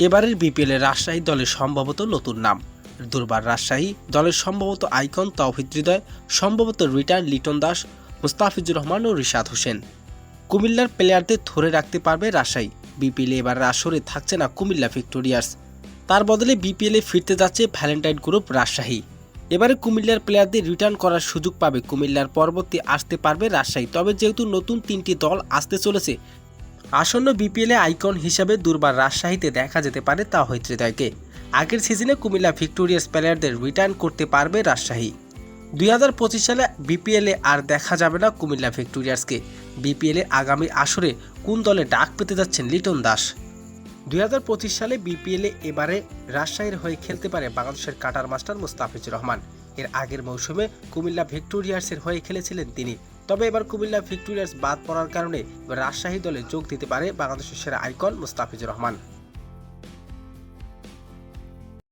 এবারের বিপিএলে রাজশাহী দলের সম্ভবত নতুন নাম। দুর্বার রাজশাহী দলের সম্ভবত আইকন তাওহিদ হৃদয়, সম্ভবত রিটার্ন লিটন দাস, মুস্তাফিজুর রহমান ও রিশাদ হোসেন। কুমিল্লার প্লেয়ারদের ধরে রাখতে পারবে রাজশাহী। বিপিএলে এবার আসরে থাকছে না কুমিল্লা ভিক্টোরিয়ার্স, তার বদলে বিপিএলে ফিরতে যাচ্ছে ভ্যালেন্টাইন গ্রুপ রাজশাহী। এবারে কুমিল্লার প্লেয়ারদের রিটার্ন করার সুযোগ পাবে কুমিল্লার, পরবর্তী আসতে পারবে রাজশাহী। তবে যেহেতু নতুন 3টি দল আসতে চলেছে, আসন্ন বিপিএলে আইকন হিসাবে দুর্বার রাজশাহীতে দেখা যেতে পারে তাওহিদ হৃদয়কে। আগের সিজনে কুমিল্লা ভিক্টোরিয়াস প্লেয়ারদের রিটার্ন করতে পারবে রাজশাহী। 2025 সালে বিপিএলে আর দেখা যাবে না কুমিল্লা ভিক্টোরিয়াসকে। বিপিএলে আগামী আসরে কোন দলে ডাক পেতে যাচ্ছেন লিটন দাস? 2025 সালে বিপিএলে এবারে রাজশাহীর হয়ে খেলতে পারে বাংলাদেশের কাটার মাস্টার মুস্তাফিজুর রহমান। এর আগের মৌসুমে কুমিল্লা ভিক্টোরিয়ার্সের হয়ে খেলেছিলেন তিনি। তবে এবার কুমিল্লা ভিক্টোরিয়ার্স বাদ পড়ার কারণে রাজশাহী দলে যোগ দিতে পারে বাংলাদেশের সেরা আইকন মুস্তাফিজুর রহমান।